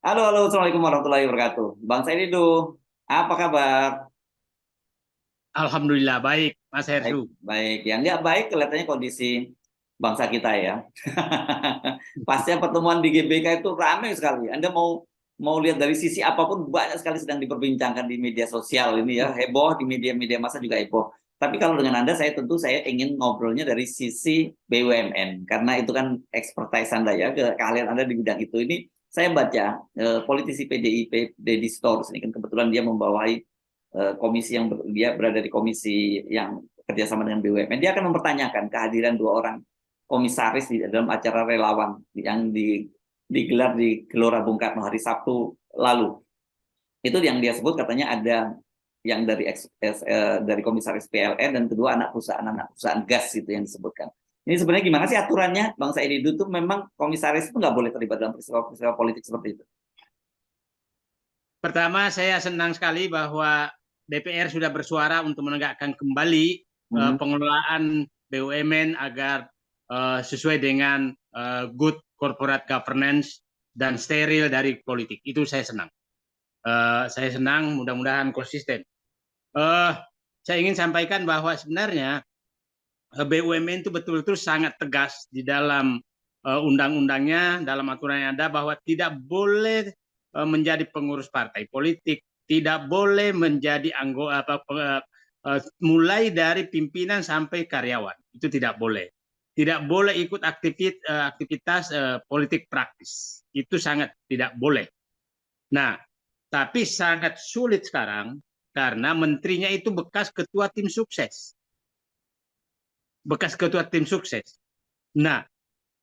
Halo, halo, Assalamualaikum warahmatullahi wabarakatuh. Bang Said apa kabar? Alhamdulillah baik, Mas Baik, Herslu. baik. Yang nggak baik kelihatannya kondisi bangsa kita ya. Pasca pertemuan di GBK itu ramai sekali. Anda mau mau lihat dari sisi apapun banyak sekali sedang diperbincangkan di media sosial ini ya, heboh di media-media massa juga heboh. Tapi kalau dengan Anda saya ingin ngobrolnya dari sisi BUMN karena itu kan expertise Anda ya, keahlian Anda di bidang itu. Ini saya baca politisi PDIP Deddy Storrs ini kan kebetulan dia membawahi komisi yang dia berada di komisi yang kerjasama dengan BUMN, dia akan mempertanyakan kehadiran dua orang komisaris di dalam acara relawan yang digelar di Gelora Bung Karno hari Sabtu lalu. Itu yang dia sebut katanya ada yang dari komisaris PLN dan kedua anak perusahaan gas itu yang disebutkan. Ini sebenarnya gimana sih aturannya, Bang Said itu memang komisaris itu nggak boleh terlibat dalam peristiwa-peristiwa politik seperti itu? Pertama, saya senang sekali bahwa DPR sudah bersuara untuk menegakkan kembali Hmm. pengelolaan BUMN agar sesuai dengan good corporate governance dan steril dari politik. Itu saya senang. Saya senang, mudah-mudahan konsisten. Eh, saya ingin sampaikan bahwa sebenarnya BUMN itu betul-betul sangat tegas di dalam undang-undangnya, dalam aturan yang ada bahwa tidak boleh menjadi pengurus partai politik, tidak boleh menjadi anggota mulai dari pimpinan sampai karyawan. Itu tidak boleh. Tidak boleh ikut aktivitas politik praktis. Itu sangat tidak boleh. Nah, tapi sangat sulit sekarang karena menterinya itu bekas ketua tim sukses. Nah,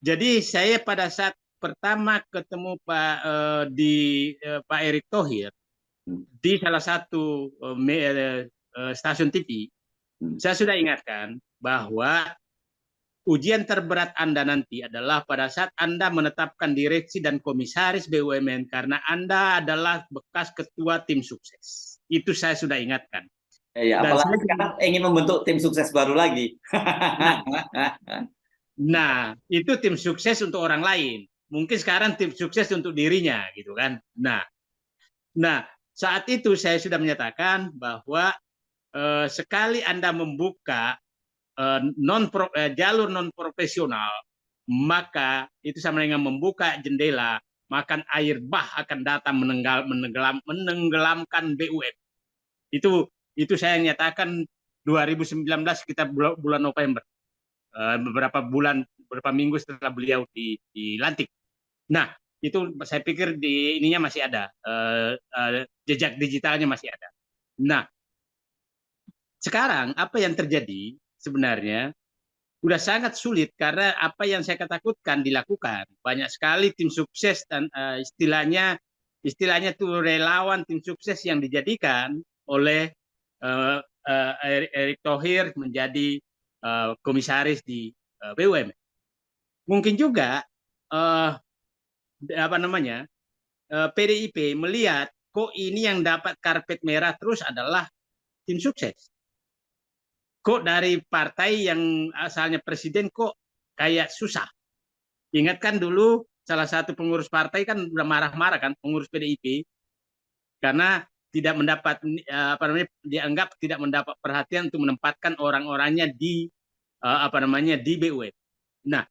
jadi saya pada saat pertama ketemu Pak Erick Thohir di salah satu stasiun TV, saya sudah ingatkan bahwa ujian terberat Anda nanti adalah pada saat Anda menetapkan direksi dan komisaris BUMN karena Anda adalah bekas ketua tim sukses. Itu saya sudah ingatkan. Ya, Dan apalagi saya, sekarang ingin membentuk tim sukses baru lagi. nah, Nah, itu tim sukses untuk orang lain. Mungkin sekarang tim sukses untuk dirinya, gitu kan. Nah, saat itu saya sudah menyatakan bahwa sekali Anda membuka jalur non profesional, maka itu sama dengan membuka jendela, maka air bah akan datang menenggelamkan BUM. Itu saya nyatakan 2019 kita bulan November, beberapa minggu setelah beliau dilantik. Nah, itu saya pikir di ininya masih ada, jejak digitalnya masih ada. Nah, sekarang apa yang terjadi sebenarnya sudah sangat sulit karena apa yang saya takutkan dilakukan. Banyak sekali tim sukses dan istilahnya tuh relawan tim sukses yang dijadikan oleh Erick Thohir menjadi komisaris di BUMN. Mungkin juga uh, apa namanya PDIP melihat kok ini yang dapat karpet merah terus adalah tim sukses. Kok dari partai yang asalnya presiden kok kayak susah. Ingatkan dulu salah satu pengurus partai kan udah marah-marah kan, pengurus PDIP karena tidak mendapat apa namanya, dianggap tidak mendapat perhatian untuk menempatkan orang-orangnya di apa namanya di BUMN. Nah,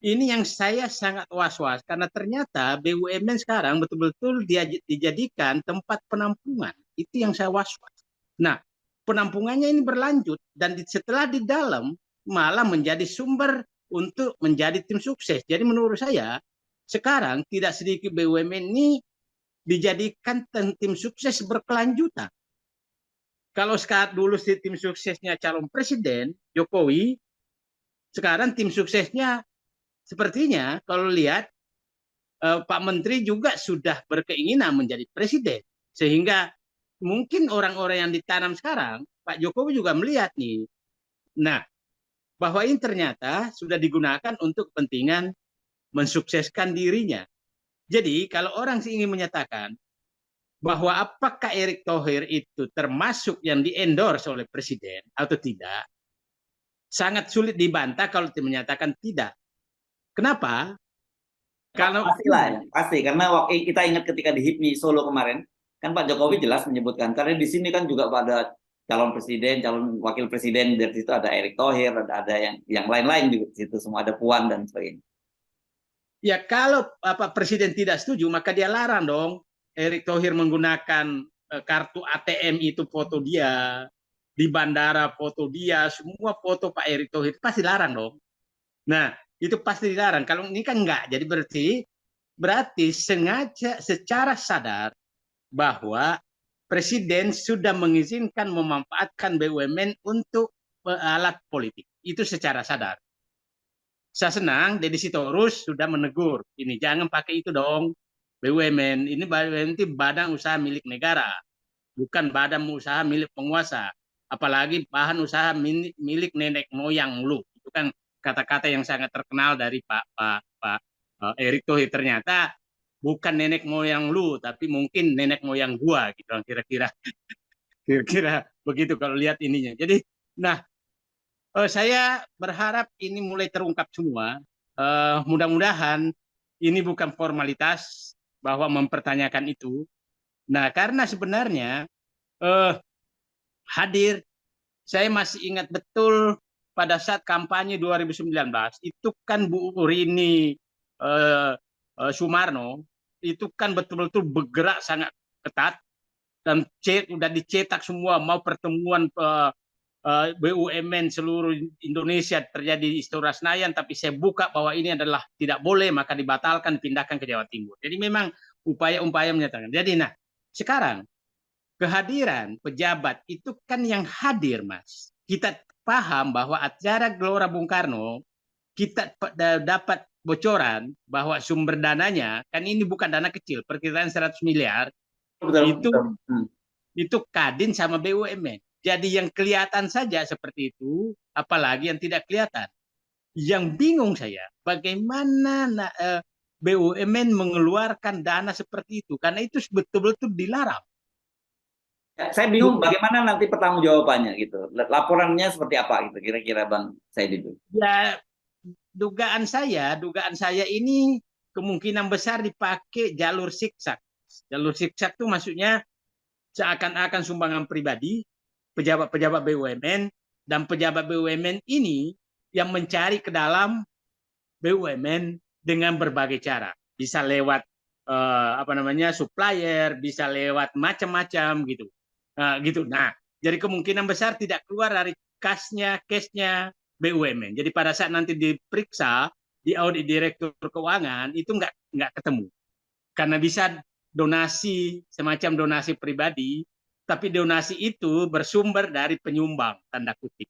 ini yang saya sangat was-was karena ternyata BUMN sekarang betul-betul dijadikan tempat penampungan. Itu yang saya was-was. Nah, penampungannya ini berlanjut dan setelah di dalam malah menjadi sumber untuk menjadi tim sukses. Jadi menurut saya sekarang tidak sedikit BUMN ini dijadikan tim sukses berkelanjutan. Kalau sekarang dulu tim suksesnya calon presiden Jokowi, sekarang tim suksesnya sepertinya kalau lihat Pak Menteri juga sudah berkeinginan menjadi presiden. Sehingga mungkin orang-orang yang ditanam sekarang, Pak Jokowi juga melihat nih. Nah, bahwa ini ternyata sudah digunakan untuk kepentingan mensukseskan dirinya. Jadi kalau orang ingin menyatakan bahwa apakah Erick Thohir itu termasuk yang di-endorse oleh presiden atau tidak, sangat sulit dibantah kalau menyatakan tidak. Kenapa? Kalau Pastilah ya, pasti karena waktu kita ingat ketika di HIPMI Solo kemarin, kan Pak Jokowi jelas menyebutkan karena di sini kan juga pada calon presiden, calon wakil presiden dari situ ada Erick Thohir, ada yang lain-lain juga di situ semua ada Puan dan sebagainya. ya kalau presiden tidak setuju maka dia larang dong Erick Thohir menggunakan kartu ATM itu foto dia di bandara foto dia semua foto Pak Erick Thohir pasti larang dong. Nah itu pasti dilarang. Kalau ini kan enggak. Jadi berarti sengaja secara sadar bahwa presiden sudah mengizinkan memanfaatkan BUMN untuk alat politik. Itu secara sadar. Saya senang Deddy Sitorus sudah menegur ini jangan pakai itu dong BUMN ini BUMN itu badan usaha milik negara bukan badan usaha milik penguasa apalagi bahan usaha milik nenek moyang lu itu kan kata-kata yang sangat terkenal dari Pak Erick Thohir ternyata bukan nenek moyang lu tapi mungkin nenek moyang gua gitu kira-kira kira-kira begitu kalau lihat ininya jadi nah saya berharap ini mulai terungkap semua. Mudah-mudahan ini bukan formalitas bahwa mempertanyakan itu. Nah, karena sebenarnya uh, hadir, saya masih ingat betul pada saat kampanye 2019 itu kan Bu Rini uh, Sumarno itu kan betul-betul bergerak sangat ketat dan sudah dicetak semua mau pertemuan BUMN seluruh Indonesia terjadi di Istora Senayan, tapi saya buka bahwa ini adalah tidak boleh, maka dibatalkan, pindahkan ke Jawa Timur. Jadi memang upaya-upaya menyatakan. Jadi nah, sekarang kehadiran pejabat itu kan yang hadir, Mas. Kita paham bahwa acara Gelora Bung Karno, kita dapat bocoran bahwa sumber dananya, kan ini bukan dana kecil, perkiraan 100 miliar, Betul, itu betul. itu Kadin sama BUMN. Jadi yang kelihatan saja seperti itu, apalagi yang tidak kelihatan. Yang bingung saya, bagaimana BUMN mengeluarkan dana seperti itu, karena itu betul-betul dilarang. Ya, saya bingung bagaimana nanti pertanggungjawabannya gitu. Laporannya seperti apa gitu kira-kira Bang Said itu. Ya, dugaan saya ini kemungkinan besar dipakai jalur siksak. Jalur siksak itu maksudnya seakan-akan sumbangan pribadi pejabat-pejabat BUMN dan pejabat BUMN ini yang mencari ke dalam BUMN dengan berbagai cara. Bisa lewat supplier, bisa lewat macam-macam gitu. Gitu. Nah, jadi kemungkinan besar tidak keluar dari cashnya BUMN. Jadi pada saat nanti diperiksa di audit direktur keuangan itu nggak ketemu karena bisa donasi semacam donasi pribadi, tapi donasi itu bersumber dari penyumbang tanda kutip,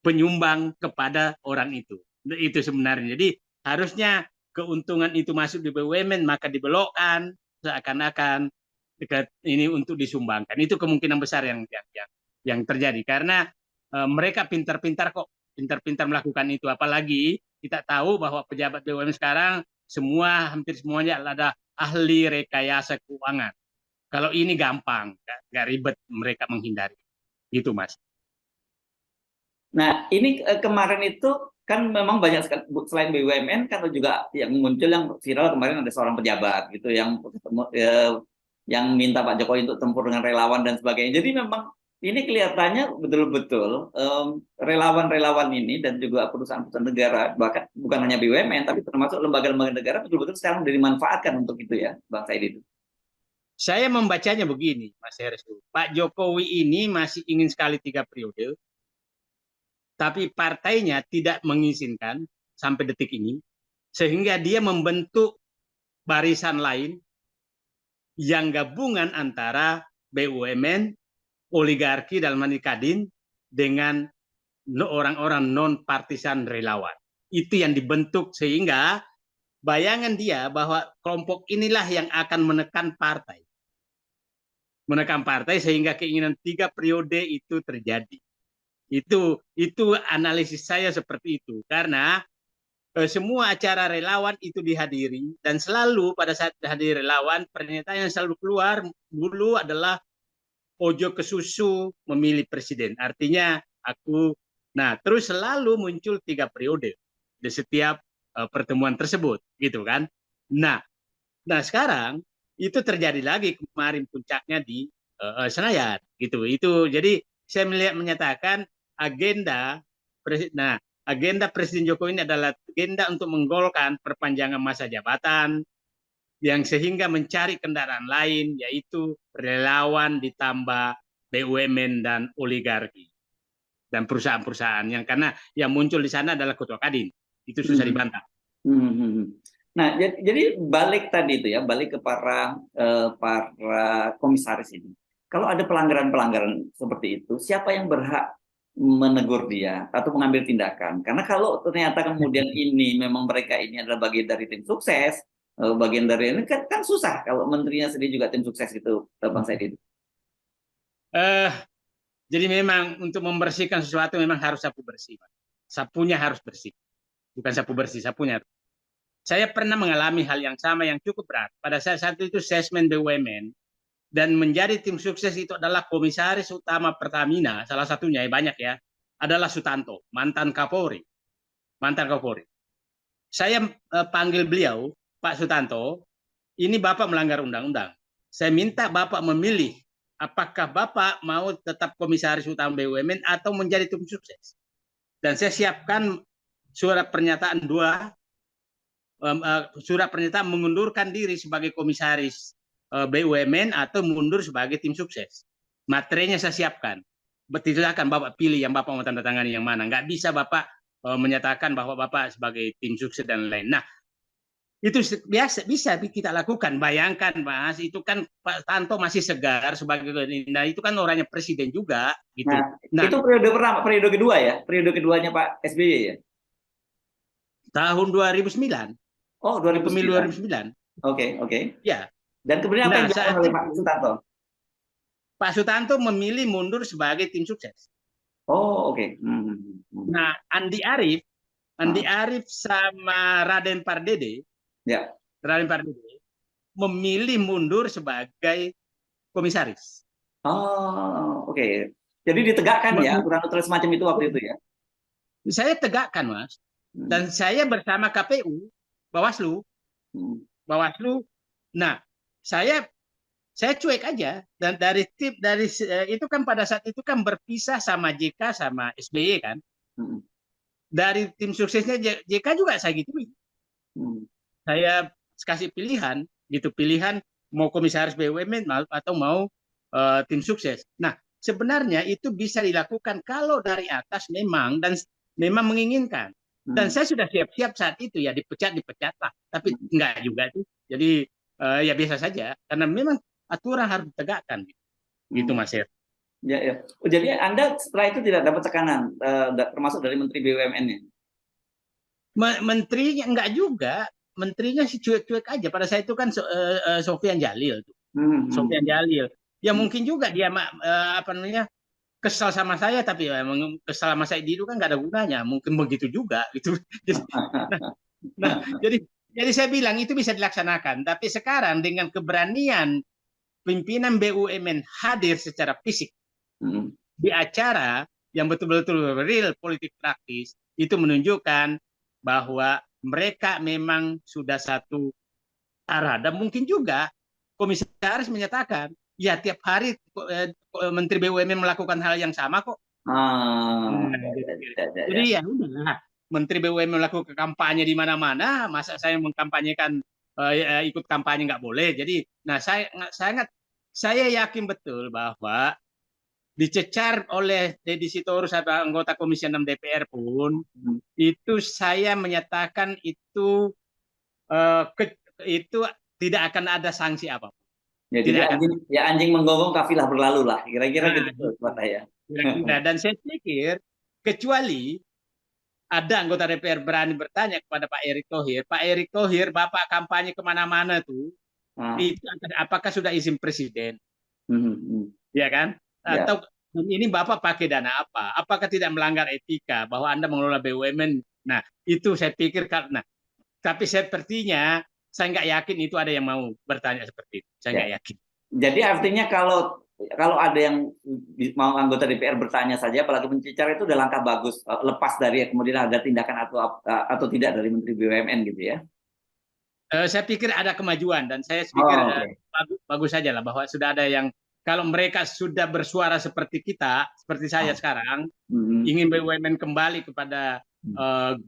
penyumbang kepada orang itu. Itu sebenarnya. Jadi harusnya keuntungan itu masuk di BUMN maka dibelokkan seakan-akan ini untuk disumbangkan. Itu kemungkinan besar yang terjadi karena mereka pintar-pintar kok, pintar-pintar melakukan itu. Apalagi kita tahu bahwa pejabat BUMN sekarang hampir semuanya ada ahli rekayasa keuangan. Kalau ini gampang, nggak ribet mereka menghindari. Itu Mas. Nah, ini kemarin itu kan memang banyak sekali selain BUMN kan juga yang muncul yang viral kemarin ada seorang pejabat gitu yang minta Pak Jokowi untuk tempur dengan relawan dan sebagainya. Jadi memang ini kelihatannya betul-betul relawan-relawan ini dan juga perusahaan-perusahaan negara bahkan bukan hanya BUMN tapi termasuk lembaga-lembaga negara betul-betul sekarang dimanfaatkan untuk itu ya, Bang Said itu. Saya membacanya begini, Mas Herslu. Pak Jokowi ini masih ingin sekali 3 periode, tapi partainya tidak mengizinkan sampai detik ini, sehingga dia membentuk barisan lain yang gabungan antara BUMN, oligarki dalam hal Kadin, dengan orang-orang non-partisan relawan. Itu yang dibentuk sehingga bayangan dia bahwa kelompok inilah yang akan menekan partai. Menekan partai sehingga keinginan 3 periode itu terjadi. Itu analisis saya seperti itu. Karena semua acara relawan itu dihadiri dan selalu pada saat hadir relawan pernyataan yang selalu keluar dulu adalah ojo ke susu memilih presiden. Artinya terus selalu muncul 3 periode di setiap pertemuan tersebut, gitu kan? Nah, nah sekarang itu terjadi lagi kemarin puncaknya di Senayan gitu. Itu jadi saya melihat menyatakan agenda nah agenda Presiden Jokowi ini adalah agenda untuk menggolkan perpanjangan masa jabatan yang sehingga mencari kendaraan lain yaitu relawan ditambah BUMN dan oligarki dan perusahaan-perusahaan yang karena yang muncul di sana adalah ketua kadin itu susah Hmm. dibantah. Nah, jadi balik tadi itu ya, balik ke para komisaris ini. Kalau ada pelanggaran-pelanggaran seperti itu, siapa yang berhak menegur dia atau mengambil tindakan? Karena kalau ternyata kemudian ini memang mereka ini adalah bagian dari tim sukses, bagian dari ini kan susah kalau menterinya sendiri juga tim sukses gitu, Bang Said itu. Eh, jadi memang untuk membersihkan sesuatu memang harus sapu bersih, Pak. Sapunya harus bersih, bukan sapu bersih, sapunya. Saya pernah mengalami hal yang sama yang cukup berat. Pada saat itu asesmen BUMN dan menjadi tim sukses itu adalah komisaris utama Pertamina, salah satunya banyak ya, adalah Sutanto, mantan Kapolri. Mantan Kapolri. Saya panggil beliau, Pak Sutanto, ini Bapak melanggar undang-undang. Saya minta Bapak memilih apakah Bapak mau tetap komisaris utama BUMN atau menjadi tim sukses. Dan saya siapkan surat pernyataan surat pernyataan mengundurkan diri sebagai komisaris BUMN atau mundur sebagai tim sukses. Materinya saya siapkan. Silakan Bapak pilih yang Bapak mau tanda tangani yang mana. Nggak bisa Bapak menyatakan bahwa Bapak sebagai tim sukses dan lain. Nah, itu biasa bisa kita lakukan. Bayangkan Mas, itu kan Pak Tanto masih segar sebagai nah itu kan orangnya presiden juga gitu. Nah, Nah, itu periode pertama, periode kedua ya, periode keduanya Pak SBY ya. tahun 2009 Oh, di pemilu 2009. 2009. Oke, oke. Ya. Dan kemudian apa Nah, yang dilakukan saat oleh Pak itu Sutanto? Pak Sutanto memilih mundur sebagai tim sukses. Oh, oke. Nah, Andi Ah, Arief sama ya. Raden Pardede memilih mundur sebagai komisaris. Oh, oke. Jadi ditegakkan ya, aturan aturan semacam itu waktu itu ya. Saya tegakkan, Mas. Hmm, Dan saya bersama KPU, Bawaslu, hmm, Bawaslu. Nah, saya saya cuek aja dan dari tip dari itu kan pada saat itu kan berpisah sama JK sama SBY kan. hmm, Dari tim suksesnya JK juga saya gitu. hmm, Saya kasih pilihan gitu, pilihan mau komisaris BUMN atau mau tim sukses. Nah, sebenarnya itu bisa dilakukan kalau dari atas memang dan memang menginginkan. Dan hmm, saya sudah siap-siap saat itu ya dipecat lah. Tapi hmm, enggak juga tuh. Jadi ya biasa saja karena memang aturan harus ditegakkan gitu hmm. Mas Her. Ya, ya. Oh, jadi Anda setelah itu tidak dapat tekanan, termasuk dari Menteri BUMN-nya. Menterinya enggak juga, menterinya sih cuek-cuek aja. Pada saya itu kan Sofian Jalil tuh. Hmm, Sofian hmm, Jalil. Ya hmm. mungkin juga dia apa namanya kesal sama saya tapi ya, emang kesal sama saya itu kan nggak ada gunanya. Mungkin begitu juga gitu. Nah, nah, jadi saya bilang itu bisa dilaksanakan. Tapi sekarang dengan keberanian pimpinan BUMN hadir secara fisik Hmm, di acara yang betul-betul real politik praktis itu menunjukkan bahwa mereka memang sudah satu arah dan mungkin juga komisaris menyatakan ya tiap hari Menteri BUMN melakukan hal yang sama kok. ah, Nah, ya, ya, ya, jadi ya. ya udah Menteri BUMN melakukan kampanye di mana-mana, masa saya mengkampanyekan ikut kampanye nggak boleh. Jadi, nah saya yakin betul bahwa dicecar oleh Deddy Sitorus atau anggota Komisi 6 DPR pun Hmm. itu saya menyatakan itu eh, ke, itu tidak akan ada sanksi apapun. Ya, jadi Tidak akan. anjing menggonggong kafilah berlalu lah, kira-kira Nah, gitu gitu. Pak saya. Kira-kira. Dan saya pikir kecuali ada anggota DPR berani bertanya kepada Pak Erick Thohir, Bapak kampanye kemana-mana tuh, Ah, itu apakah sudah izin presiden, hmm. ya kan? Ya. Atau ini Bapak pakai dana apa? Apakah tidak melanggar etika bahwa Anda mengelola BUMN? Nah, itu saya pikir karena, tapi sepertinya saya nggak yakin itu ada yang mau bertanya seperti itu. Saya Ya. nggak yakin. Jadi artinya kalau ada yang mau anggota DPR bertanya saja, apalagi mencecar itu udah langkah bagus, lepas dari kemudian ada tindakan atau tidak dari Menteri BUMN gitu ya. Saya pikir ada kemajuan dan saya pikir Oh, oke. bagus saja lah bahwa sudah ada yang kalau mereka sudah bersuara seperti kita, seperti saya Ah, sekarang, mhm. ingin BUMN kembali kepada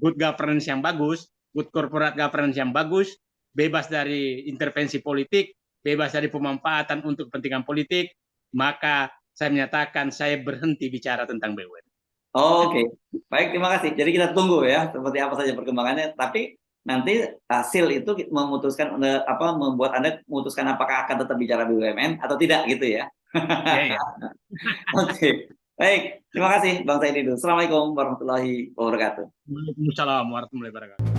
good governance yang bagus, good corporate governance yang bagus, bebas dari intervensi politik, bebas dari pemanfaatan untuk kepentingan politik, maka saya menyatakan saya berhenti bicara tentang BUMN. Oke, baik, terima kasih. Jadi kita tunggu ya, seperti apa saja perkembangannya. Tapi nanti hasil itu memutuskan apa, membuat Anda memutuskan apakah akan tetap bicara BUMN atau tidak gitu ya. Ya, ya. Oke, baik. Terima kasih Bang Said. Assalamualaikum warahmatullahi wabarakatuh. Waalaikumsalam warahmatullahi wabarakatuh.